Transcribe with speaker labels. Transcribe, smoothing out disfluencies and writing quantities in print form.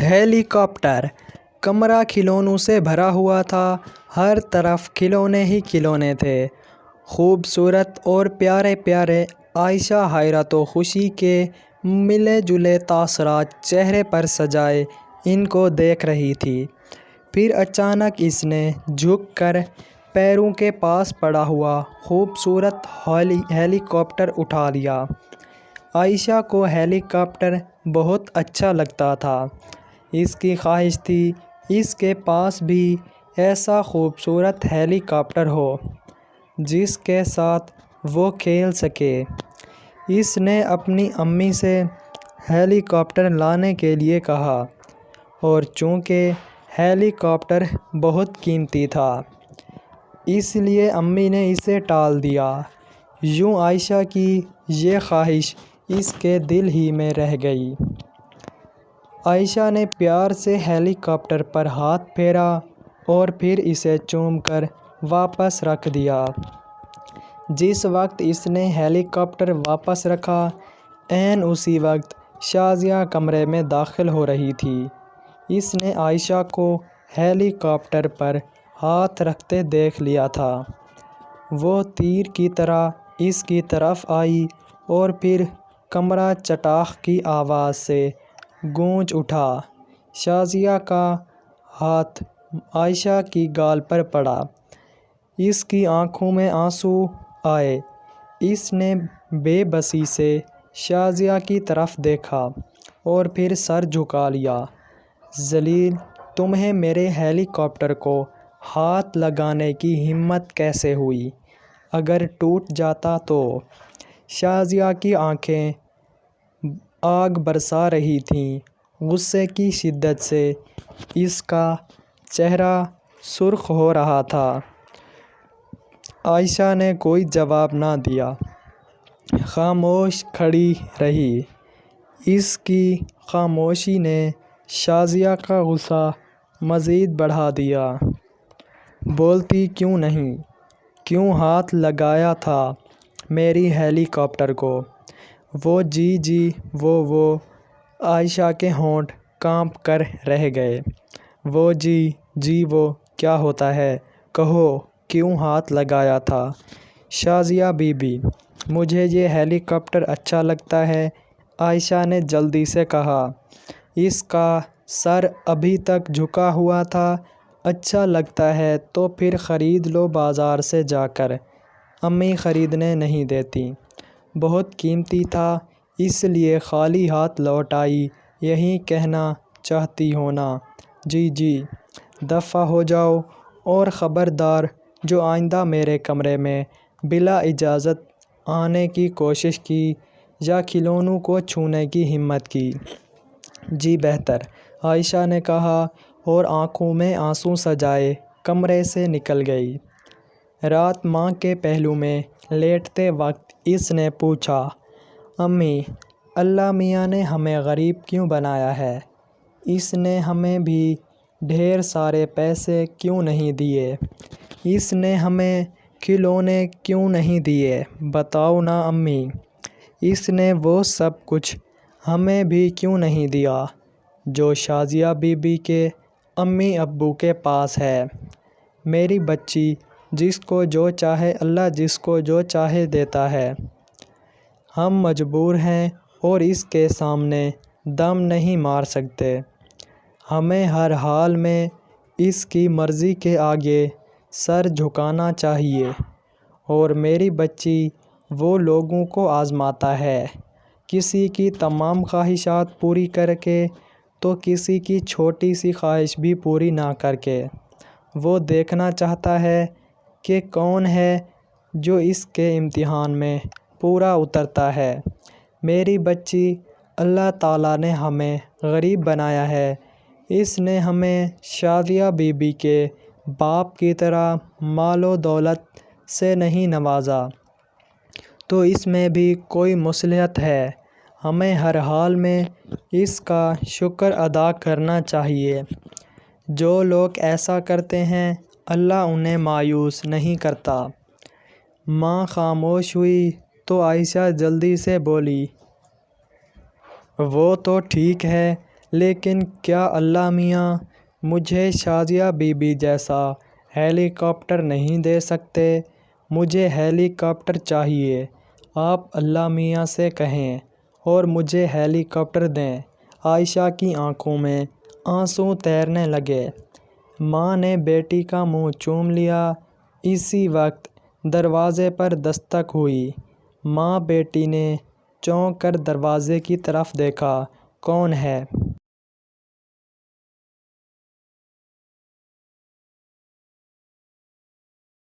Speaker 1: ہیلی copter. کمرہ کھلونوں سے بھرا ہوا تھا، ہر طرف کھلونے ہی کھلونے تھے، خوبصورت اور پیارے پیارے۔ عائشہ حیرت و خوشی کے ملے جلے تاثرات چہرے پر سجائے ان کو دیکھ رہی تھی۔ پھر اچانک اس نے جھک کر پیروں کے پاس پڑا ہوا خوبصورت ہیلی کاپٹر اٹھا لیا۔ عائشہ کو ہیلی کاپٹر بہت اچھا لگتا تھا۔ اس کی خواہش تھی اس کے پاس بھی ایسا خوبصورت ہیلی کاپٹر ہو جس کے ساتھ وہ کھیل سکے۔ اس نے اپنی امی سے ہیلی کاپٹر لانے کے لیے کہا، اور چونکہ ہیلی کاپٹر بہت قیمتی تھا اس لیے امی نے اسے ٹال دیا۔ یوں عائشہ کی یہ خواہش اس کے دل ہی میں رہ گئی۔ عائشہ نے پیار سے ہیلی کاپٹر پر ہاتھ پھیرا اور پھر اسے چوم کر واپس رکھ دیا۔ جس وقت اس نے ہیلی کاپٹر واپس رکھا، عین اسی وقت شازیہ کمرے میں داخل ہو رہی تھی۔ اس نے عائشہ کو ہیلی کاپٹر پر ہاتھ رکھتے دیکھ لیا تھا۔ وہ تیر کی طرح اس کی طرف آئی اور پھر کمرہ چٹاخ کی آواز سے گونج اٹھا۔ شازیہ کا ہاتھ عائشہ کی گال پر پڑا۔ اس کی آنکھوں میں آنسو آئے۔ اس نے بے بسی سے شازیہ کی طرف دیکھا اور پھر سر جھکا لیا۔ ذلیل، تمہیں میرے ہیلی کاپٹر کو ہاتھ لگانے کی ہمت کیسے ہوئی؟ اگر ٹوٹ جاتا تو؟ شازیہ کی آنکھیں آگ برسا رہی تھیں۔ غصے کی شدت سے اس کا چہرہ سرخ ہو رہا تھا۔ عائشہ نے کوئی جواب نہ دیا، خاموش کھڑی رہی۔ اس کی خاموشی نے شازیہ کا غصہ مزید بڑھا دیا۔ بولتی کیوں نہیں؟ کیوں ہاتھ لگایا تھا میری ہیلی کاپٹر کو؟ وہ عائشہ کے ہونٹ کانپ کر رہ گئے۔ وہ کیا ہوتا ہے؟ کہو، کیوں ہاتھ لگایا تھا؟ شازیہ بی بی، مجھے یہ ہیلی کاپٹر اچھا لگتا ہے، عائشہ نے جلدی سے کہا۔ اس کا سر ابھی تک جھکا ہوا تھا۔ اچھا لگتا ہے تو پھر خرید لو بازار سے جا کر، امی خریدنے نہیں دیتیں۔ بہت قیمتی تھا اس لیے خالی ہاتھ لوٹ آئی، یہی کہنا چاہتی ہو نا؟ جی، دفع ہو جاؤ، اور خبردار، جو آئندہ میرے کمرے میں بلا اجازت آنے کی کوشش کی یا کھلونوں کو چھونے کی ہمت کی۔ جی بہتر، عائشہ نے کہا اور آنکھوں میں آنسو سجائے کمرے سے نکل گئی۔ رات ماں کے پہلو میں لیٹتے وقت اس نے پوچھا، امی، اللہ میاں نے ہمیں غریب کیوں بنایا ہے؟ اس نے ہمیں بھی ڈھیر سارے پیسے کیوں نہیں دیے؟ اس نے ہمیں کھلونے کیوں نہیں دیے؟ بتاؤ نا امی، اس نے وہ سب کچھ ہمیں بھی کیوں نہیں دیا جو شازیہ بی بی کے امی ابو کے پاس ہے؟ میری بچی، جس کو جو چاہے اللہ جس کو جو چاہے دیتا ہے۔ ہم مجبور ہیں اور اس کے سامنے دم نہیں مار سکتے۔ ہمیں ہر حال میں اس کی مرضی کے آگے سر جھکانا چاہیے۔ اور میری بچی وہ لوگوں کو آزماتا ہے، کسی کی تمام خواہشات پوری کر کے تو کسی کی چھوٹی سی خواہش بھی پوری نہ کر کے۔ وہ دیکھنا چاہتا ہے کہ کون ہے جو اس کے امتحان میں پورا اترتا ہے۔ میری بچی، اللہ تعالیٰ نے ہمیں غریب بنایا ہے، اس نے ہمیں شازیہ بی بی کے باپ کی طرح مال و دولت سے نہیں نوازا، تو اس میں بھی کوئی مصلحت ہے۔ ہمیں ہر حال میں اس کا شکر ادا کرنا چاہیے۔ جو لوگ ایسا کرتے ہیں اللہ انہیں مایوس نہیں کرتا۔ ماں خاموش ہوئی تو عائشہ جلدی سے بولی، وہ تو ٹھیک ہے، لیکن کیا اللہ میاں مجھے شازیہ بی بی جیسا ہیلی کاپٹر نہیں دے سکتے؟ مجھے ہیلی کاپٹر چاہیے۔ آپ اللہ میاں سے کہیں اور مجھے ہیلی کاپٹر دیں۔ عائشہ کی آنکھوں میں آنسو تیرنے لگے۔ ماں نے بیٹی کا منہ چوم لیا۔ اسی وقت دروازے پر دستک ہوئی۔ ماں بیٹی نے چونک کر دروازے کی طرف دیکھا۔ کون ہے؟